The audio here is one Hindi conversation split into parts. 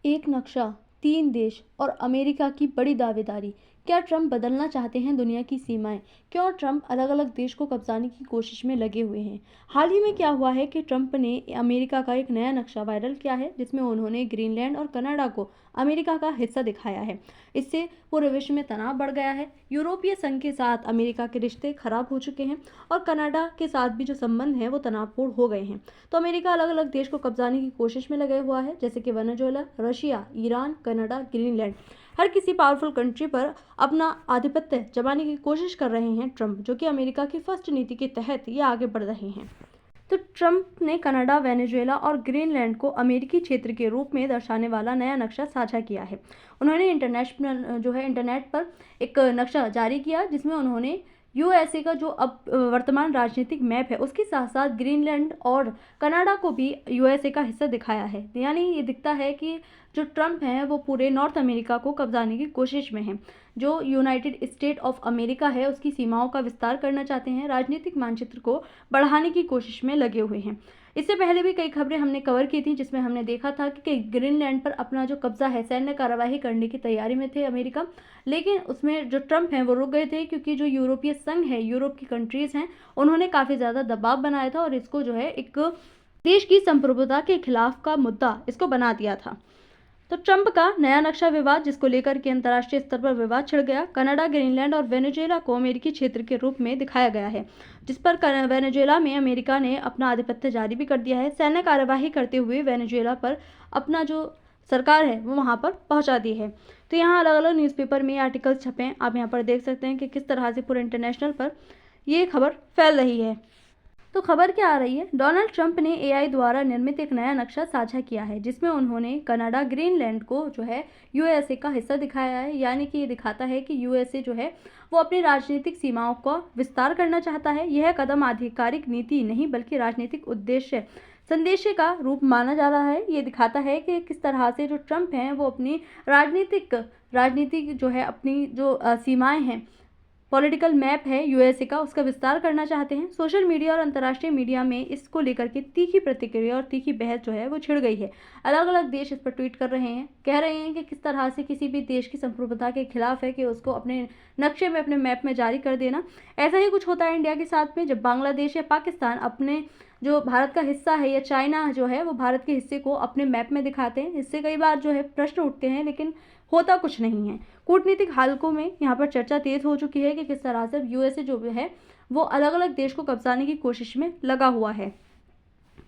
एक नक्शा, 3 देश और अमेरिका की बड़ी दावेदारी। क्या ट्रंप बदलना चाहते हैं दुनिया की सीमाएं? क्यों ट्रंप अलग-अलग देश को कब्जाने की कोशिश में लगे हुए हैं? हाल ही में क्या हुआ है कि ट्रंप ने अमेरिका का एक नया नक्शा वायरल किया है, जिसमें उन्होंने ग्रीनलैंड और कनाडा को अमेरिका का हिस्सा दिखाया है। इससे पूरे विश्व में तनाव बढ़ गया है। यूरोपीय संघ के साथ अमेरिका के रिश्ते खराब हो चुके हैं और कनाडा के साथ भी जो संबंध है वो तनावपूर्ण हो गए हैं। तो अमेरिका अलग-अलग देश को कब्जाने की कोशिश में लगा हुआ है, जैसे कि Venezuela, Russia, Iran, Canada, Greenland. हर किसी पावरफुल कंट्री पर अपना आधिपत्य जमाने की कोशिश कर रहे हैं ट्रंप, जो कि अमेरिका की फर्स्ट नीति के तहत ये आगे बढ़ रहे हैं। तो ट्रंप ने कनाडा, वेनेजुएला और ग्रीनलैंड को अमेरिकी क्षेत्र के रूप में दर्शाने वाला नया नक्शा साझा किया है। उन्होंने इंटरनेट पर एक नक्शा जारी किया, जिसमें उन्होंने यूएसए का जो अब वर्तमान राजनीतिक मैप है उसके साथ साथ ग्रीनलैंड और कनाडा को भी यूएसए का हिस्सा दिखाया है। यानी ये दिखता है कि जो ट्रंप हैं वो पूरे नॉर्थ अमेरिका को कब्जाने की कोशिश में हैं। जो यूनाइटेड स्टेट ऑफ अमेरिका है उसकी सीमाओं का विस्तार करना चाहते हैं, राजनीतिक मानचित्र को बढ़ाने की कोशिश में लगे हुए हैं। इससे पहले भी कई खबरें हमने कवर की थी, जिसमें हमने देखा था कि ग्रीनलैंड पर अपना जो कब्जा है सैन्य कार्यवाही करने की तैयारी में थे अमेरिका, लेकिन उसमें जो ट्रंप हैं वो रुक गए थे, क्योंकि जो यूरोपीय संघ है, यूरोप की कंट्रीज हैं, उन्होंने काफ़ी ज़्यादा दबाव बनाया था और इसको जो है एक देश की संप्रभुता के खिलाफ का मुद्दा इसको बना दिया था। तो ट्रंप का नया नक्शा विवाद, जिसको लेकर के अंतर्राष्ट्रीय स्तर पर विवाद छिड़ गया। कनाडा, ग्रीनलैंड और वेनेजुएला को अमेरिकी क्षेत्र के रूप में दिखाया गया है, जिस पर वेनेजुएला में अमेरिका ने अपना आधिपत्य जारी भी कर दिया है। सैन्य कार्यवाही करते हुए वेनेजुएला पर अपना जो सरकार है वो वहाँ पर पहुँचा दी है। तो यहाँ अलग अलग न्यूज़पेपर में आर्टिकल छपे हैं, आप यहाँ पर देख सकते हैं कि किस तरह से पूरे इंटरनेशनल पर ये खबर फैल रही है। तो खबर क्या आ रही है? डोनाल्ड ट्रंप ने एआई द्वारा निर्मित एक नया नक्शा साझा किया है, जिसमें उन्होंने कनाडा, ग्रीनलैंड को जो है यूएसए का हिस्सा दिखाया है। यानी कि ये दिखाता है कि यूएसए जो है वो अपनी राजनीतिक सीमाओं का विस्तार करना चाहता है। यह कदम आधिकारिक नीति नहीं बल्कि राजनीतिक उद्देश्य संदेश का रूप माना जा रहा है। ये दिखाता है कि किस तरह से जो ट्रंप हैं वो अपनी राजनीतिक जो है अपनी जो सीमाएं हैं, पॉलिटिकल मैप है यूएसए का, उसका विस्तार करना चाहते हैं। सोशल मीडिया और अंतर्राष्ट्रीय मीडिया में इसको लेकर के तीखी प्रतिक्रिया और तीखी बहस जो है वो छिड़ गई है। अलग अलग देश इस पर ट्वीट कर रहे हैं, कह रहे हैं कि किस तरह से किसी भी देश की संप्रभुता के खिलाफ है कि उसको अपने नक्शे में, अपने मैप में जारी कर देना। ऐसा ही कुछ होता है इंडिया के साथ में, जब बांग्लादेश या पाकिस्तान अपने जो भारत का हिस्सा है, या चाइना जो है वो भारत के हिस्से को अपने मैप में दिखाते हैं। इससे कई बार जो है प्रश्न उठते हैं, लेकिन होता कुछ नहीं है। कूटनीतिक हालकों में यहाँ पर चर्चा तेज हो चुकी है कि किस तरह से यूएसए जो है वो अलग अलग देश को कब्जाने की कोशिश में लगा हुआ है।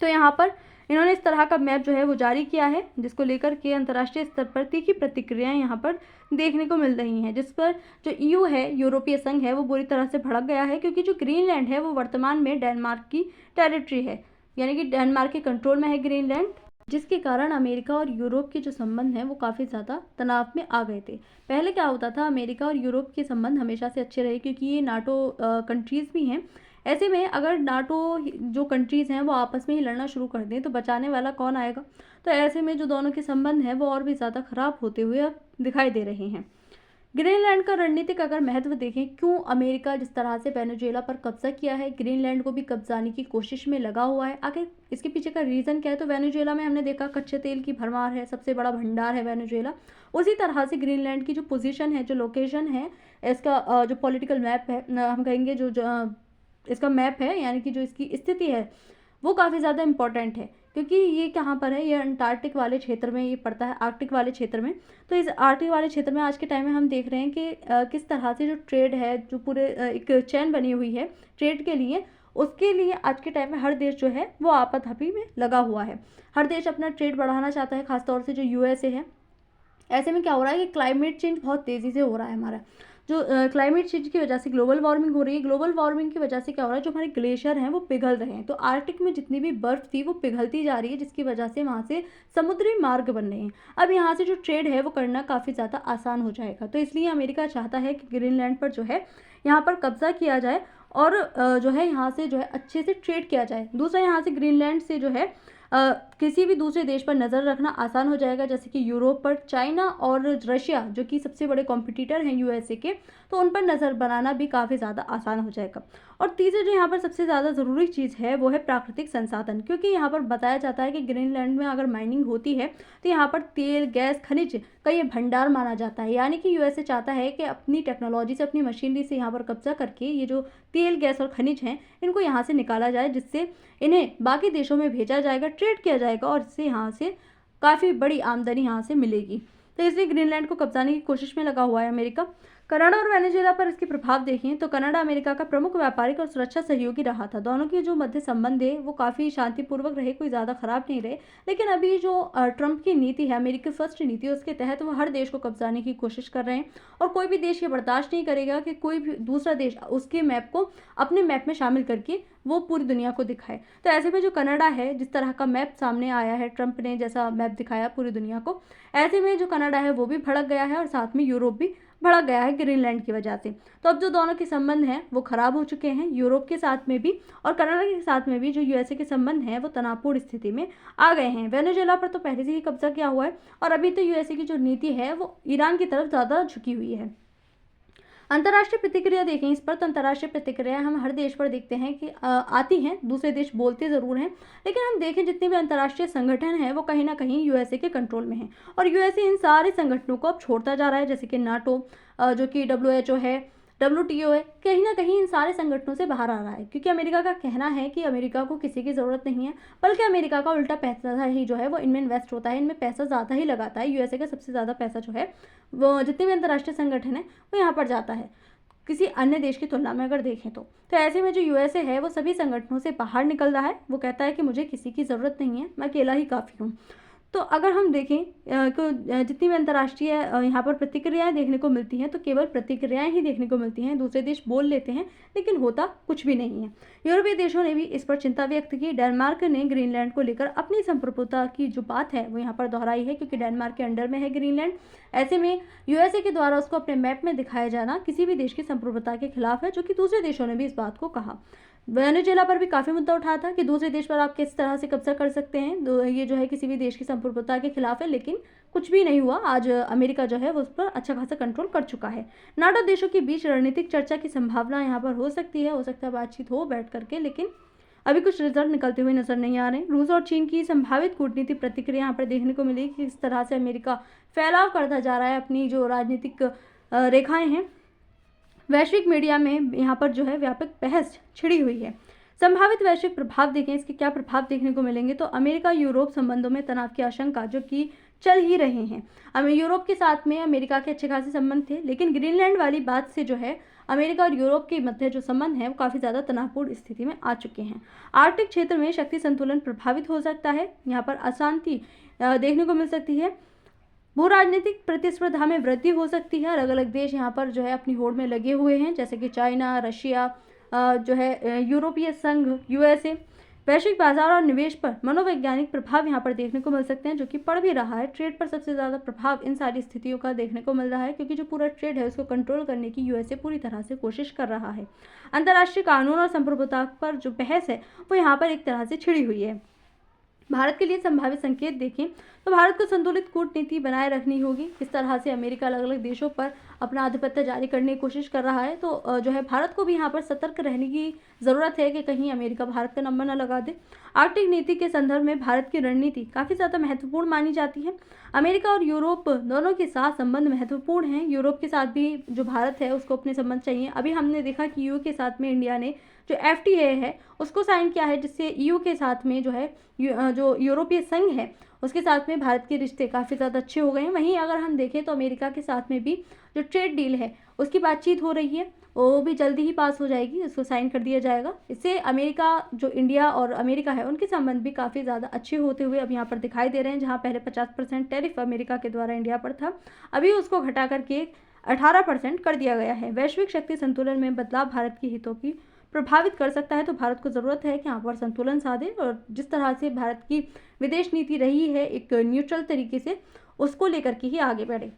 तो यहाँ पर इन्होंने इस तरह का मैप जो है वो जारी किया है, जिसको लेकर के अंतर्राष्ट्रीय स्तर पर तीखी प्रतिक्रियाएं यहाँ पर देखने को मिल रही हैं, जिस पर जो ईयू है, यूरोपीय संघ है, वो बुरी तरह से भड़क गया है, क्योंकि जो ग्रीनलैंड है वो वर्तमान में डेनमार्क की टेरिटरी है। यानी कि डेनमार्क के कंट्रोल में है ग्रीनलैंड, जिसके कारण अमेरिका और यूरोप के जो संबंध हैं वो काफ़ी ज़्यादा तनाव में आ गए थे। पहले क्या होता था, अमेरिका और यूरोप के संबंध हमेशा से अच्छे रहे, क्योंकि ये नाटो कंट्रीज़ भी हैं। ऐसे में अगर नाटो जो कंट्रीज़ हैं वो आपस में ही लड़ना शुरू कर दें तो बचाने वाला कौन आएगा? तो ऐसे में जो दोनों के संबंध हैं वो और भी ज़्यादा खराब होते हुए अब दिखाई दे रहे हैं। ग्रीनलैंड का रणनीतिक अगर महत्व देखें, क्यों अमेरिका जिस तरह से वेनेजुएला पर कब्जा किया है, ग्रीनलैंड को भी कब्जाने की कोशिश में लगा हुआ है, आखिर इसके पीछे का रीज़न क्या है? तो वेनेजुएला में हमने देखा कच्चे तेल की भरमार है, सबसे बड़ा भंडार है वेनेजुएला। उसी तरह से ग्रीनलैंड की जो पोजीशन है, जो लोकेशन है, इसका जो पॉलिटिकल मैप है, हम कहेंगे जो इसका मैप है, यानी कि जो इसकी स्थिति है वो काफ़ी ज़्यादा इम्पॉर्टेंट है, क्योंकि ये कहाँ पर है, ये अंटार्कटिक वाले क्षेत्र में ये पड़ता है, आर्कटिक वाले क्षेत्र में। तो इस आर्कटिक वाले क्षेत्र में आज के टाइम में हम देख रहे हैं कि किस तरह से जो ट्रेड है, जो पूरे एक चैन बनी हुई है ट्रेड के लिए, उसके लिए आज के टाइम में हर देश जो है वो आपाधापी में लगा हुआ है। हर देश अपना ट्रेड बढ़ाना चाहता है, खासतौर से जो यूएसए है। ऐसे में क्या हो रहा है कि क्लाइमेट चेंज बहुत तेज़ी से हो रहा है हमारा। जो क्लाइमेट चेंज की वजह से ग्लोबल वार्मिंग हो रही है, ग्लोबल वार्मिंग की वजह से क्या हो रहा है, जो हमारे ग्लेशियर हैं वो पिघल रहे हैं। तो आर्कटिक में जितनी भी बर्फ़ थी वो पिघलती जा रही है, जिसकी वजह से वहाँ से समुद्री मार्ग बन रहे हैं। अब यहाँ से जो ट्रेड है वो करना काफ़ी ज़्यादा आसान हो जाएगा। तो इसलिए अमेरिका चाहता है कि ग्रीनलैंड पर जो है यहाँ पर कब्जा किया जाए और जो है यहाँ से जो है अच्छे से ट्रेड किया जाए। दूसरा, यहाँ से ग्रीनलैंड से जो है किसी भी दूसरे देश पर नज़र रखना आसान हो जाएगा, जैसे कि यूरोप पर चाइना और रशिया जो कि सबसे बड़े कॉम्पिटिटर हैं यूएसए के, तो उन पर नज़र बनाना भी काफ़ी ज़्यादा आसान हो जाएगा। और तीसरी जो यहाँ पर सबसे ज़्यादा ज़रूरी चीज़ है वो है प्राकृतिक संसाधन, क्योंकि यहाँ पर बताया जाता है कि ग्रीनलैंड में अगर माइनिंग होती है तो यहाँ पर तेल, गैस, खनिज का ये भंडार माना जाता है। यानी कि यूएसए चाहता है कि अपनी टेक्नोलॉजी से, अपनी मशीनरी से यहाँ पर कब्जा करके ये जो तेल, गैस और खनिज हैं इनको यहाँ से निकाला जाए, जिससे इन्हें बाकी देशों में भेजा जाएगा, ट्रेड किया जाएगा और इससे यहाँ से काफ़ी बड़ी आमदनी यहाँ से मिलेगी। तो इसलिए ग्रीनलैंड को कब्जाने की कोशिश में लगा हुआ है अमेरिका। कनाडा और वेनेजुएला पर इसके प्रभाव देखें तो कनाडा अमेरिका का प्रमुख व्यापारिक और सुरक्षा सहयोगी रहा था। दोनों के जो मध्य संबंध है वो काफ़ी शांतिपूर्वक रहे, कोई ज़्यादा खराब नहीं रहे। लेकिन अभी जो ट्रंप की नीति है, अमेरिकी फर्स्ट नीति, उसके तहत वो हर देश को कब्जाने की कोशिश कर रहे हैं और कोई भी देश ये बर्दाश्त नहीं करेगा कि कोई भी दूसरा देश उसके मैप को अपने मैप में शामिल करके वो पूरी दुनिया को दिखाए। तो ऐसे में जो कनाडा है, जिस तरह का मैप सामने आया है, ट्रंप ने जैसा मैप दिखाया पूरी दुनिया को, ऐसे में जो कनाडा है वो भी भड़क गया है और साथ में यूरोप भी भड़क गया है ग्रीनलैंड की वजह से। तो अब जो दोनों के संबंध हैं वो खराब हो चुके हैं, यूरोप के साथ में भी और कनाडा के साथ में भी जो यूएसए के संबंध हैं वो तनावपूर्ण स्थिति में आ गए हैं। वेनेजुएला पर तो पहले से ही कब्जा किया हुआ है और अभी तो यूएसए की जो नीति है वो ईरान की तरफ ज़्यादा झुकी हुई है। अंतर्राष्ट्रीय प्रतिक्रिया देखें इस पर, तो अंतर्राष्ट्रीय प्रतिक्रिया हम हर देश पर देखते हैं कि आती हैं, दूसरे देश बोलते ज़रूर हैं, लेकिन हम देखें जितने भी अंतर्राष्ट्रीय संगठन हैं वो कहीं ना कहीं यूएसए के कंट्रोल में हैं और यूएसए इन सारे संगठनों को अब छोड़ता जा रहा है, जैसे कि नाटो, जो कि WHO है, WTO है, कहीं ना कहीं इन सारे संगठनों से बाहर आ रहा है, क्योंकि अमेरिका का कहना है कि अमेरिका को किसी की ज़रूरत नहीं है, बल्कि अमेरिका का उल्टा पैसा ही जो है वो इनमें इन्वेस्ट होता है, इनमें पैसा ज़्यादा ही लगाता है। यूएसए का सबसे ज़्यादा पैसा जो है वो जितने भी अंतर्राष्ट्रीय संगठन है वो यहाँ पर जाता है, किसी अन्य देश की तुलना में अगर देखें तो ऐसे में जो यूएसए है वो सभी संगठनों से बाहर निकल रहा है। वो कहता है कि मुझे किसी की ज़रूरत नहीं है, मैं अकेला ही काफ़ी हूँ। तो अगर हम देखें तो जितनी भी अंतर्राष्ट्रीय यहाँ पर प्रतिक्रियाएं देखने को मिलती हैं तो केवल प्रतिक्रियाएं ही देखने को मिलती हैं, दूसरे देश बोल लेते हैं लेकिन होता कुछ भी नहीं है। यूरोपीय देशों ने भी इस पर चिंता व्यक्त की। डेनमार्क ने ग्रीनलैंड को लेकर अपनी संप्रभुता की जो बात है वो यहाँ पर दोहराई है, क्योंकि डेनमार्क के अंडर में है ग्रीनलैंड। ऐसे में यूएसए के द्वारा उसको अपने मैप में दिखाया जाना किसी भी देश की संप्रभुता के खिलाफ है, जो कि दूसरे देशों ने भी इस बात को कहा। वेनेजुएला पर भी काफ़ी मुद्दा उठा था कि दूसरे देश पर आप किस तरह से कब्जा कर सकते हैं, ये जो है किसी भी देश की संप्रभुता के खिलाफ है, लेकिन कुछ भी नहीं हुआ। आज अमेरिका जो है वो उस पर अच्छा खासा कंट्रोल कर चुका है। नाटो देशों के बीच रणनीतिक चर्चा की संभावना यहाँ पर हो सकती है, हो सकता है बातचीत हो बैठ करके, लेकिन अभी कुछ रिजल्ट निकलते हुए नजर नहीं आ रहे। रूस और चीन की संभावित कूटनीतिक प्रतिक्रिया यहाँ पर देखने को मिली कि किस तरह से अमेरिका फैलाव करता जा रहा है, अपनी जो राजनीतिक रेखाएं हैं। वैश्विक मीडिया में यहाँ पर जो है व्यापक बहस छिड़ी हुई है। संभावित वैश्विक प्रभाव देखें, इसके क्या प्रभाव देखने को मिलेंगे, तो अमेरिका यूरोप संबंधों में तनाव की आशंका जो कि चल ही रहे हैं। यूरोप के साथ में अमेरिका के अच्छे खासे संबंध थे, लेकिन ग्रीनलैंड वाली बात से जो है अमेरिका और यूरोप के मध्य जो संबंध है वो काफ़ी ज़्यादा तनावपूर्ण स्थिति में आ चुके हैं। आर्कटिक क्षेत्र में शक्ति संतुलन प्रभावित हो सकता है, यहाँ पर अशांति देखने को मिल सकती है। भू राजनीतिक प्रतिस्पर्धा में वृद्धि हो सकती है। अलग अलग देश यहाँ पर जो है अपनी होड़ में लगे हुए हैं, जैसे कि चाइना, रशिया, जो है यूरोपीय संघ, यूएसए। वैश्विक बाजार और निवेश पर मनोवैज्ञानिक प्रभाव यहाँ पर देखने को मिल सकते हैं, जो कि पड़ भी रहा है। ट्रेड पर सबसे ज़्यादा प्रभाव इन सारी स्थितियों का देखने को मिल रहा है, क्योंकि जो पूरा ट्रेड है उसको कंट्रोल करने की यूएसए पूरी तरह से कोशिश कर रहा है। अंतर्राष्ट्रीय कानून और संप्रभुता पर जो बहस है वो यहाँ पर एक तरह से छिड़ी हुई है। भारत के लिए संभावित संकेत देखें तो भारत को संतुलित कूटनीति बनाए रखनी होगी। किस तरह से अमेरिका अलग अलग देशों पर अपना आधिपत्य जारी करने की कोशिश कर रहा है, तो जो है भारत को भी यहाँ पर सतर्क रहने की ज़रूरत है कि कहीं अमेरिका भारत का नंबर न लगा दे। आर्कटिक नीति के संदर्भ में भारत की रणनीति काफ़ी ज़्यादा महत्वपूर्ण मानी जाती है। अमेरिका और यूरोप दोनों के साथ संबंध महत्वपूर्ण हैं। यूरोप के साथ भी जो भारत है उसको अपने संबंध चाहिए। अभी हमने देखा कि यूके के साथ में इंडिया ने जो FTA है उसको साइन किया है, जिससे EU के साथ में जो है जो यूरोपीय संघ है उसके साथ में भारत के रिश्ते काफ़ी ज़्यादा अच्छे हो गए हैं। वहीं अगर हम देखें तो अमेरिका के साथ में भी जो ट्रेड डील है उसकी बातचीत हो रही है, वो भी जल्दी ही पास हो जाएगी, उसको साइन कर दिया जाएगा। इससे अमेरिका, जो इंडिया और अमेरिका है, उनके संबंध भी काफ़ी ज़्यादा अच्छे होते हुए अब यहाँ पर दिखाई दे रहे हैं। जहाँ पहले 50% टैरिफ अमेरिका के द्वारा इंडिया पर था, अभी उसको घटा करके 18% कर दिया गया है। वैश्विक शक्ति संतुलन में बदलाव भारत के हितों की प्रभावित कर सकता है, तो भारत को ज़रूरत है कि यहाँ पर संतुलन साधे और जिस तरह से भारत की विदेश नीति रही है एक न्यूट्रल तरीके से, उसको लेकर के ही आगे बढ़े।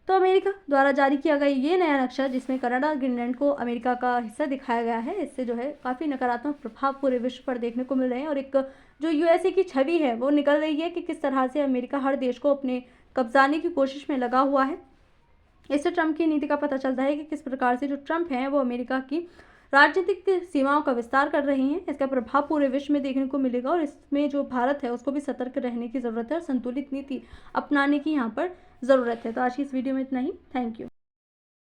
तो अमेरिका द्वारा जारी किया गया ये नया नक्शा, जिसमें कनाडा ग्रीनलैंड को अमेरिका का हिस्सा दिखाया गया है, इससे जो है काफ़ी नकारात्मक प्रभाव पूरे विश्व पर देखने को मिल रहे हैं और एक जो यूएसए की छवि है वो निकल रही है कि किस तरह से अमेरिका हर देश को अपने कब्जाने की कोशिश में लगा हुआ है। इससे ट्रंप की नीति का पता चलता है कि किस प्रकार से जो ट्रंप हैं वो अमेरिका की राजनीतिक सीमाओं का विस्तार कर रहे हैं। इसका प्रभाव पूरे विश्व में देखने को मिलेगा और इसमें जो भारत है उसको भी सतर्क रहने की ज़रूरत है और संतुलित नीति अपनाने की यहाँ पर ज़रूरत है। तो आज की इस वीडियो में इतना ही। Thank you.